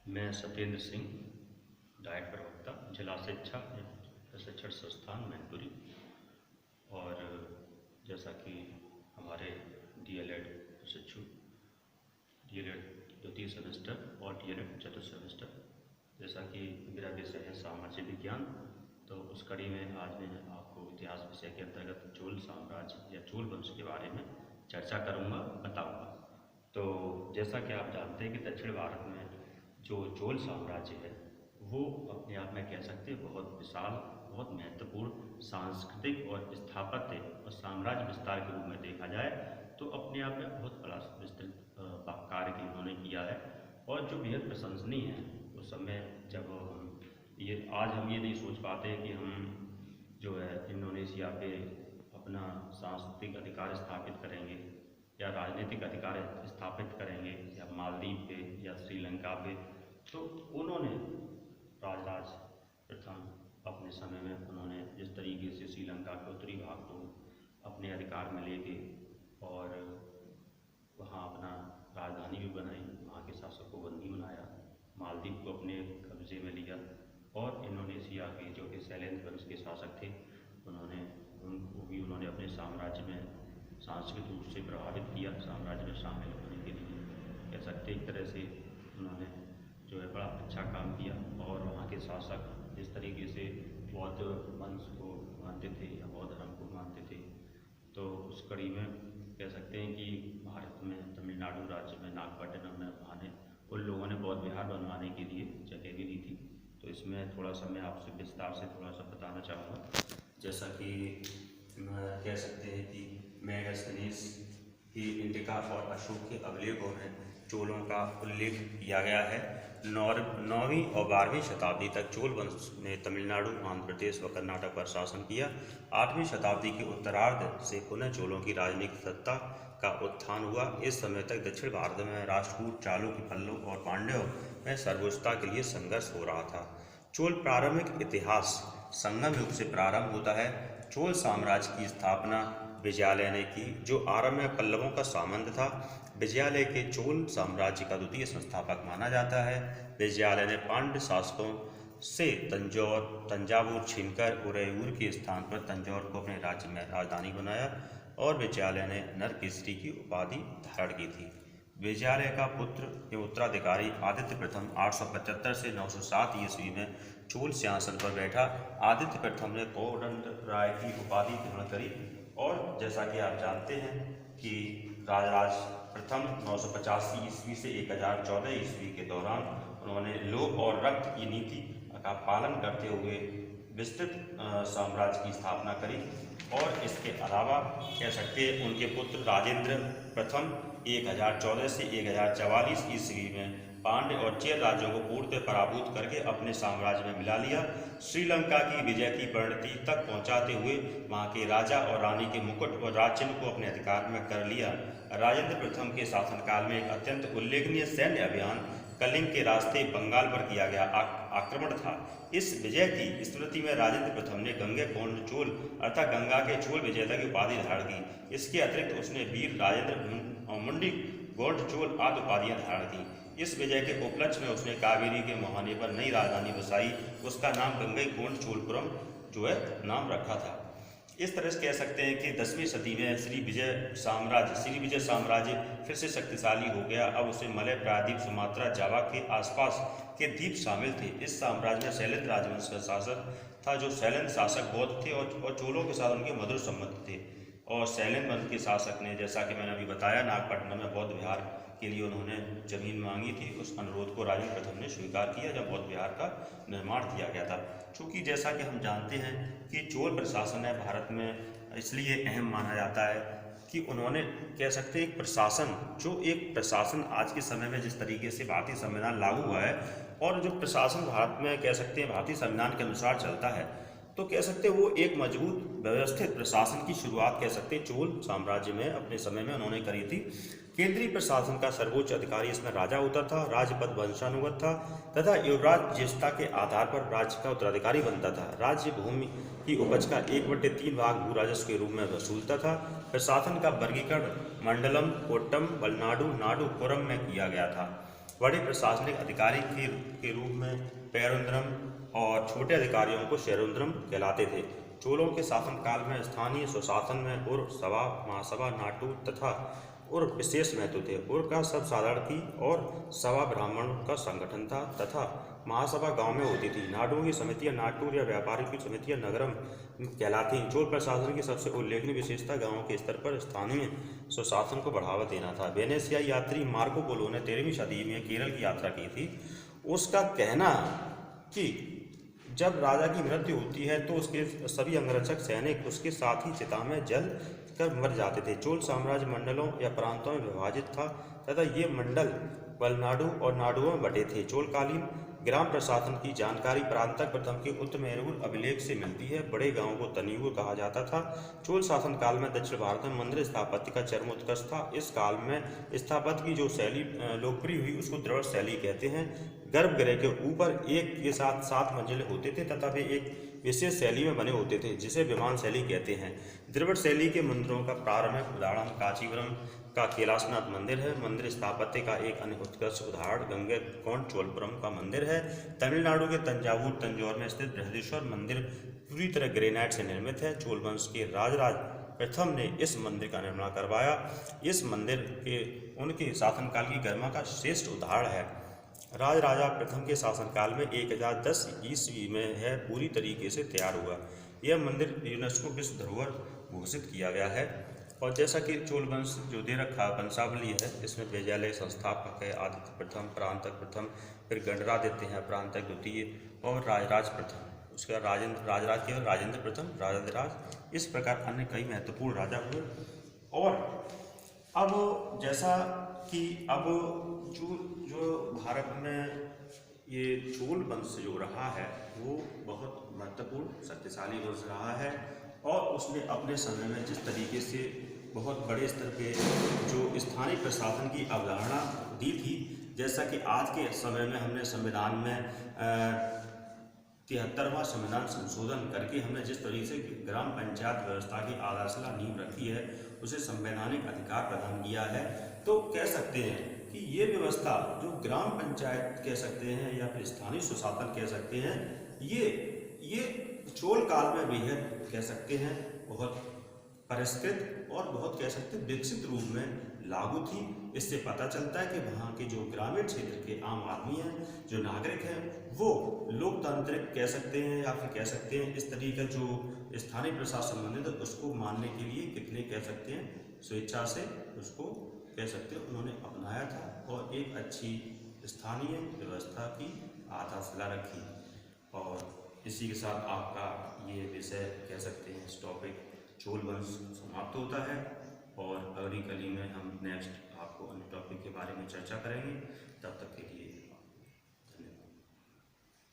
मैं सत्येंद्र सिंह, डाइट प्रवक्ता, जिला शिक्षा प्रशिक्षण संस्थान मैनपुरी। और जैसा कि हमारे डीएलएड प्रशिक्षु, डीएलएड द्वितीय सेमेस्टर और डीएलएड चतुर्थ सेमेस्टर, जैसा कि मेरा विषय है सामाजिक विज्ञान, तो उस कड़ी में आज मैं आपको इतिहास विषय के अंतर्गत चोल साम्राज्य या चोल वंश के बारे में चर्चा करूँगा, बताऊँगा। तो जैसा कि आप जानते हैं कि दक्षिण भारत में जो चोल साम्राज्य है वो अपने आप में कह सकते हैं बहुत विशाल, बहुत महत्वपूर्ण सांस्कृतिक और स्थापत्य और साम्राज्य विस्तार के रूप में देखा जाए तो अपने आप में बहुत बड़ा विस्तृत कार्य की उन्होंने किया है। और जो बेहद प्रशंसनीय है, उस समय जब आज हम ये नहीं सोच पाते कि हम जो है इंडोनेशिया पे अपना सांस्कृतिक अधिकार स्थापित करेंगे या राजनीतिक अधिकार स्थापित करेंगे या मालदीव पे या श्रीलंका पे। तो उन्होंने राजराज प्रथम अपने समय में उन्होंने जिस तरीके से श्रीलंका के उत्तरी भाग को अपने अधिकार में ले गए और वहाँ अपना राजधानी भी बनाई, वहाँ के शासक को बंदी बनाया, मालदीव को अपने कब्जे में लिया और इंडोनेशिया के जो कि शैलेंद्र वंश के शासक थे उनको भी उन्होंने अपने साम्राज्य में सांस्कृतिक रूप से प्रभावित किया, साम्राज्य में शामिल होने के लिए कह सकते एक तरह से उन्होंने जो है बड़ा अच्छा काम किया। और वहाँ के शासक जिस तरीके से बौद्ध वंश को मानते थे या बौद्ध धर्म को मानते थे, तो उस कड़ी में कह सकते हैं कि भारत में तमिलनाडु राज्य में नागपट्टिनम में उन्होंने उन लोगों ने बौद्ध विहार बनवाने के लिए जगह भी दी थी। तो इसमें थोड़ा सा मैं आपसे विस्तार से थोड़ा सा बताना चाहूँगा। जैसा कि कह सकते हैं कि मेगास्थनीज की इंडिका और अशोक के अभिलेखों में चोलों का उल्लेख किया गया है। 9वीं और 12वीं शताब्दी तक चोल वंश ने तमिलनाडु, आंध्र प्रदेश व कर्नाटक पर शासन किया। 8वीं शताब्दी के उत्तरार्ध से पुनः चोलों की राजनीतिक सत्ता का उत्थान हुआ। इस समय तक दक्षिण भारत में राष्ट्रकूट, चालुक्य, पल्लव और पांड्यों में सर्वोच्चता के लिए संघर्ष हो रहा था। चोल प्रारंभिक इतिहास संगम युग से प्रारंभ होता है। चोल साम्राज्य की स्थापना विजयालय ने की, जो आरंभ में पल्लवों का सामंत था। विजयालय के चोल साम्राज्य का द्वितीय संस्थापक माना जाता है। विजयालय ने पांड्य शासकों से तंजावुर छीनकर उदयपुर के स्थान पर तंजौर को अपने राज्य में राजधानी बनाया और विजयालय ने नरकेसरी की उपाधि धारण की थी। विजयालय का पुत्र एवं उत्तराधिकारी आदित्य प्रथम 875 से 907 ईस्वी में चोल सिंहासन पर बैठा। आदित्य प्रथम ने कोदंड राय की उपाधि ग्रहण करी और जैसा कि आप जानते हैं कि राजराज प्रथम 985 ईस्वी से 1014 ईस्वी के दौरान उन्होंने लोभ और रक्त की नीति का पालन करते हुए विस्तृत साम्राज्य की स्थापना करी। और इसके अलावा कह सकते हैं उनके पुत्र राजेंद्र प्रथम 1014 से 1044 ईस्वी में पांड्य और चेर राज्यों को पूर्णतः पराभूत करके अपने साम्राज्य में मिला लिया। श्रीलंका की विजय की परिणति तक पहुंचाते हुए वहां के राजा और रानी के मुकुट और राज्य को अपने अधिकार में कर लिया। राजेंद्र प्रथम के शासनकाल में एक अत्यंत उल्लेखनीय सैन्य अभियान कलिंग के रास्ते बंगाल पर किया गया आक्रमण था। इस विजय की स्मृति में राजेंद्र प्रथम ने गंगेकोंड चोल अर्थात गंगा के चोल विजेता की उपाधि धारण की। इसके अतिरिक्त उसने वीर राजेंद्र मुंडी गोंड चोल आदि उपाधियां धारण की। इस विजय के उपलक्ष्य में उसने कावेरी के मुहाने पर नई राजधानी बसाई। उसका नाम गंगईकोंड चोलपुरम जो है नाम रखा था। इस तरह से कह सकते हैं कि 10वीं सदी में श्री विजय साम्राज्य फिर से शक्तिशाली हो गया। अब उसे मलय प्रायद्वीप, सुमात्रा, जावा के आसपास के द्वीप शामिल थे। इस साम्राज्य में शैलेंद्र राजवंश का शासक था। जो शैलेंद्र शासक बौद्ध थे और चोलों के साथ उनके मधुर संबंध थे। और शैलेंद्र वंश के शासक ने, जैसा कि मैंने अभी बताया, नागपट्टिनम में बौद्ध विहार के लिए उन्होंने जमीन मांगी थी। उस अनुरोध को राजेंद्र प्रथम ने स्वीकार किया जब बौद्ध विहार का निर्माण किया गया था। चूँकि जैसा कि हम जानते हैं कि चोल प्रशासन है भारत में इसलिए अहम माना जाता है कि उन्होंने कह सकते हैं एक प्रशासन आज के समय में जिस तरीके से भारतीय संविधान लागू हुआ है और जो प्रशासन भारत में कह सकते हैं भारतीय संविधान के अनुसार चलता है, तो कह सकते हैं वो एक मजबूत व्यवस्थित प्रशासन की शुरुआत कह सकते हैं चोल साम्राज्य में अपने समय में उन्होंने करी थी। केंद्रीय प्रशासन का सर्वोच्च अधिकारी इसमें राजा होता था। राजपद वंशानुगत था तथा युवराज ज्येष्ठता के आधार पर राज्य का उत्तराधिकारी बनता था। राज्य भूमि की उपज का 1/3 भाग भू राजस्व के रूप में वसूलता था। प्रशासन का वर्गीकरण मंडलम, कोट्टम, वलनाडु, नाडु, पुरम में किया गया था। बड़े प्रशासनिक अधिकारी के रूप में पेरुंद्रम और छोटे अधिकारियों को शेरुंद्रम कहलाते थे। चोलों के शासनकाल में स्थानीय स्वशासन में उर सभा, महासभा, नाटु तथा उर विशेष महत्व थे। उर का सब साधारण और सभा ब्राह्मणों का संगठन था तथा महासभा गांव में होती थी। नाडुओं की समितियां नाटुर या व्यापारियों की समितियां नगरम कहलाती। चोल प्रशासन की सबसे उल्लेखनीय विशेषता गांवों के स्तर पर स्थानीय स्वशासन को बढ़ावा देना था। वेनेसिया यात्री मार्को पोलो ने 13वीं सदी में केरल की यात्रा की थी। उसका कहना कि जब राजा की मृत्यु होती है तो उसके सभी अंगरक्षक सैनिक उसके साथ ही चिता में जल कर मर जाते थे। चोल साम्राज्य मंडलों या प्रांतों में विभाजित था तथा ये मंडल वलनाडु और नाडुओं में बटे थे। चोलकालीन ग्राम प्रशासन की जानकारी परांतक प्रथम के उत्तरमेरूर अभिलेख से मिलती है। बड़े गांवों को तनियुर कहा जाता था। चोल शासन काल में दक्षिण भारत में मंदिर स्थापत्य का चरमोत्कर्ष था। इस काल में स्थापत्य की जो शैली लोकप्रिय हुई उसको द्रविड़ शैली कहते हैं। गर्भगृह के ऊपर एक के साथ 7 मंजिले होते थे तथा वे एक विशेष शैली में बने होते थे जिसे विमान शैली कहते हैं। द्रविड़ शैली के मंदिरों का प्रारंभिक उदाहरण कांचीपुरम का कैलाशनाथ मंदिर है। मंदिर स्थापत्य का एक अन्य उत्कृष्ट उदाहरण गंगैकोंड चोलपुरम का मंदिर है। तमिलनाडु के तंजौर में स्थित बृहदीश्वर मंदिर पूरी तरह ग्रेनाइट से निर्मित है। चोल वंश के राजराज प्रथम ने इस मंदिर का निर्माण करवाया। इस मंदिर के उनके शासनकाल की गरिमा का श्रेष्ठ उदाहरण है। राजा प्रथम के शासनकाल में 1010 ईस्वी में है पूरी तरीके से तैयार हुआ। यह मंदिर यूनेस्को विश्व धरोहर घोषित किया गया है। और जैसा कि चोल वंश जो दे रखा वंशावली है, इसमें विजयालय संस्थापक है आदित्य प्रथम, परांतक प्रथम, फिर गणरादित्य हैं, परांतक द्वितीय और राजराज प्रथम। उसके बाद राजराज केवल राजेंद्र प्रथम, राजाधिराज, इस प्रकार अन्य कई महत्वपूर्ण राजा हुए। और अब जैसा कि अब जो भारत में ये चोल वंश जो रहा है वो बहुत महत्वपूर्ण शक्तिशाली वंश रहा है और उसने अपने समय में जिस तरीके से बहुत बड़े स्तर पे जो स्थानीय प्रशासन की अवधारणा दी थी, जैसा कि आज के समय में हमने संविधान में 73वां संविधान संशोधन करके हमने जिस तरीके से ग्राम पंचायत व्यवस्था की आधारशिला नींव रखी है, उसे संवैधानिक अधिकार प्रदान किया है। तो कह सकते हैं कि ये व्यवस्था जो ग्राम पंचायत कह सकते हैं या फिर स्थानीय स्वशासन कह सकते हैं, ये चोल काल में भी है कह सकते हैं बहुत परिष्कृत और बहुत कह सकते हैं विकसित रूप में लागू थी। इससे पता चलता है कि वहाँ के जो ग्रामीण क्षेत्र के आम आदमी हैं, जो नागरिक हैं, वो लोकतांत्रिक कह सकते हैं या फिर कह सकते हैं इस तरीके का जो स्थानीय प्रशासन संबंधित है उसको मानने के लिए कितने कह सकते हैं स्वेच्छा से उसको कह सकते हैं उन्होंने अपनाया था और एक अच्छी स्थानीय व्यवस्था की आधारशिला रखी। और इसी के साथ आपका ये विषय कह सकते हैं इस टॉपिक चोल वंश समाप्त होता है और अगली कड़ी में हम नेक्स्ट आपको अन्य टॉपिक के बारे में चर्चा करेंगे। तब तक के लिए